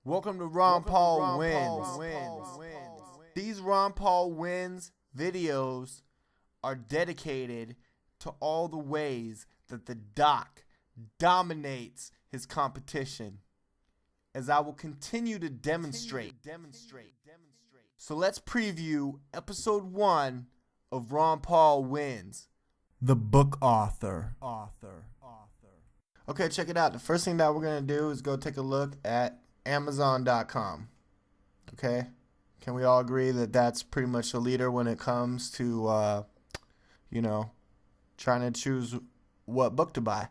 Welcome to Ron Paul Wins. These Ron Paul Wins videos are dedicated to all the ways that the doc dominates his competition, as I will continue to demonstrate. So let's preview episode 1 of Ron Paul Wins. The book author. Okay, check it out. The first thing that we're going to do is go take a look at Amazon.com. Okay? Can we all agree that that's pretty much a leader when it comes to, trying to choose what book to buy?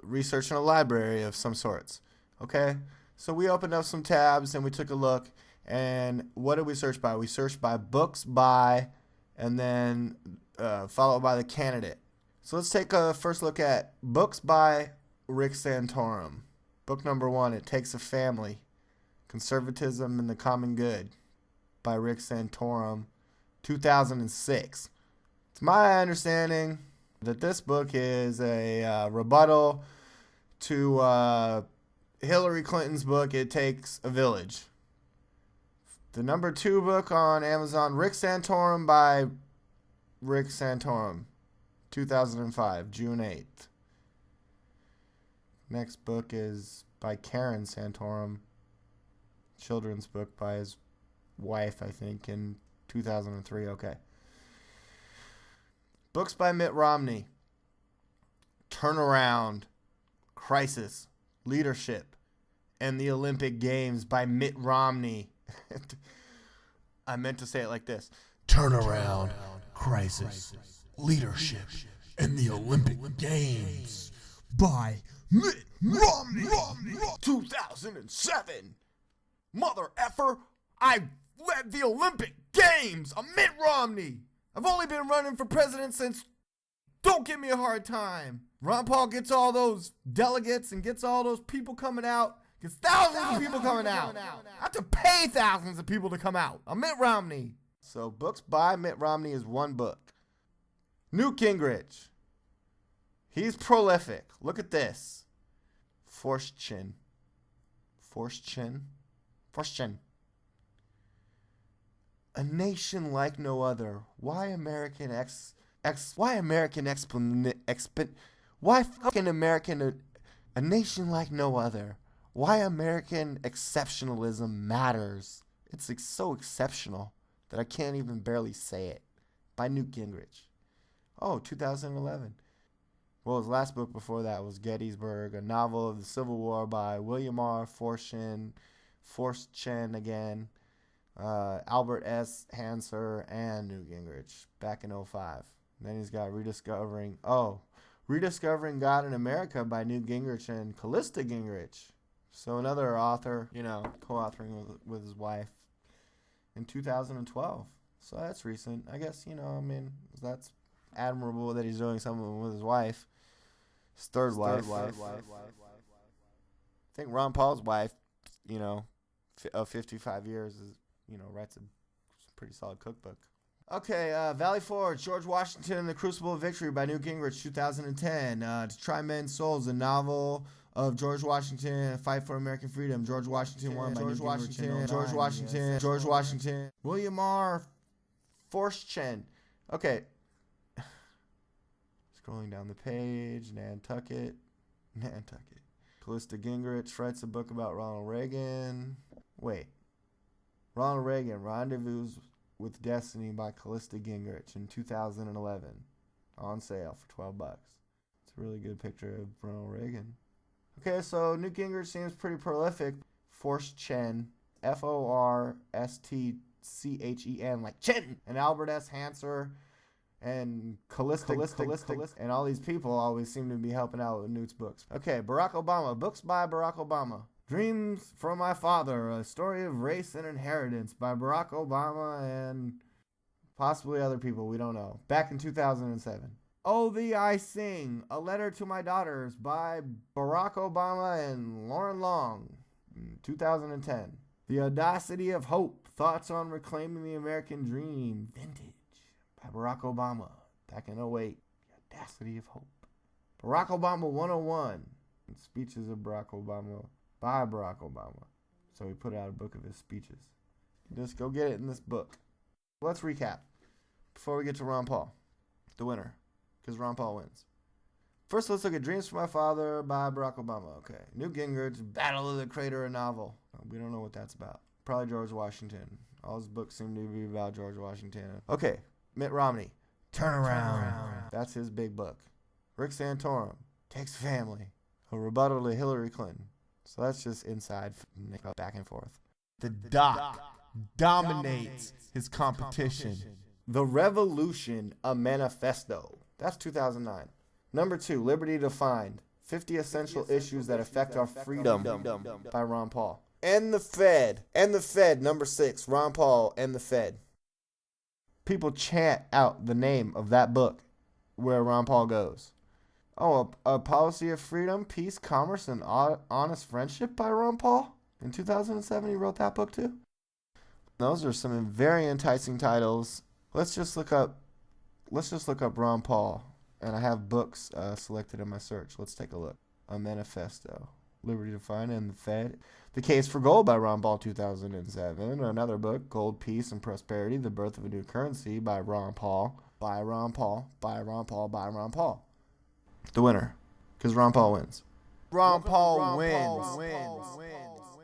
Researching a library of some sorts. Okay? So we opened up some tabs and we took a look. And what did we search by? We searched by books by, and then followed by the candidate. So let's take a first look at books by Rick Santorum. Book number 1, It Takes a Family, Conservatism and the Common Good by Rick Santorum, 2006. It's my understanding that this book is a rebuttal to Hillary Clinton's book, It Takes a Village. The number 2 book on Amazon, Rick Santorum by Rick Santorum, 2005, June 8th. Next book is by Karen Santorum, children's book by his wife, I think, in 2003. Okay. Books by Mitt Romney. Turnaround, Crisis, Leadership, and the Olympic Games by Mitt Romney. I meant to say it like this. Turnaround, Crisis, Leadership, and the Olympic Games by Mitt Romney. 2007. Mother effer, I led the Olympic Games. I'm Mitt Romney. I've only been running for president since... Don't give me a hard time. Ron Paul gets all those delegates and gets all those people coming out. Gets thousands of people coming out. I have to pay thousands of people to come out. I'm Mitt Romney. So books by Mitt Romney is one book. Newt Gingrich. He's prolific. Look at this. Fortune. A nation like no other. Why American a nation like no other. Why American exceptionalism matters. It's so exceptional that I can't even barely say it. By Newt Gingrich. Oh, 2011. Well, his last book before that was Gettysburg, a novel of the Civil War by William R. Forstchen again, Albert S. Hanser, and Newt Gingrich back in 2005. Then he's got Rediscovering God in America by Newt Gingrich and Callista Gingrich. So another author, co-authoring with his wife in 2012. So that's recent. I guess, that's admirable that he's doing something with his wife. His third wife. I think Ron Paul's wife, of 55 years, writes a pretty solid cookbook. Okay, Valley Forge, George Washington and the Crucible of Victory by Newt Gingrich, 2010. To Try Men's Souls, a novel of George Washington, A Fight for American Freedom. George Washington won by Newt Gingrich. George Washington. William R. Forstchen. Okay. Scrolling down the page, Nantucket. Callista Gingrich writes a book about Ronald Reagan. Wait. Ronald Reagan, Rendezvous with Destiny by Callista Gingrich in 2011. On sale for $12. It's a really good picture of Ronald Reagan. Okay, so Newt Gingrich seems pretty prolific. Forstchen, Forstchen, like Chen, and Albert S. Hanser, and Callista, and all these people always seem to be helping out with Newt's books. Okay, Barack Obama, books by Barack Obama. Dreams from My Father, a story of race and inheritance by Barack Obama and possibly other people, we don't know. Back in 2007. Oh Thee I Sing, A Letter to My Daughters by Barack Obama and Lauren Long, 2010. The Audacity of Hope, Thoughts on Reclaiming the American Dream, Vintage, by Barack Obama, back in 2008. The Audacity of Hope. Barack Obama 101, Speeches of Barack Obama by Barack Obama. So he put out a book of his speeches. Just go get it in this book. Let's recap before we get to Ron Paul, the winner, because Ron Paul wins. First, let's look at Dreams from My Father by Barack Obama. Okay. Newt Gingrich, Battle of the Crater, a novel. We don't know what that's about. Probably George Washington. All his books seem to be about George Washington. Okay. Mitt Romney, Turn around. that's his big book. Rick Santorum, Takes Family, a rebuttal to Hillary Clinton. So that's just inside, back and forth. The Doc dominates his competition. The Revolution, a Manifesto. That's 2009. Number 2, Liberty Defined, 50 Essential Issues That Affect Our Freedom by Ron Paul. And the Fed, number 6, Ron Paul and the Fed. People chant out the name of that book where Ron Paul goes. Oh, a Policy of Freedom, Peace, Commerce, and Honest Friendship by Ron Paul? In 2007, he wrote that book too? Those are some very enticing titles. Let's just look up Ron Paul. And I have books selected in my search. Let's take a look. A Manifesto, Liberty Defined, and the Fed. The Case for Gold by Ron Paul, 2007. Another book, Gold, Peace, and Prosperity, The Birth of a New Currency by Ron Paul. By Ron Paul. The winner. Because Ron Paul wins. Ron Paul wins.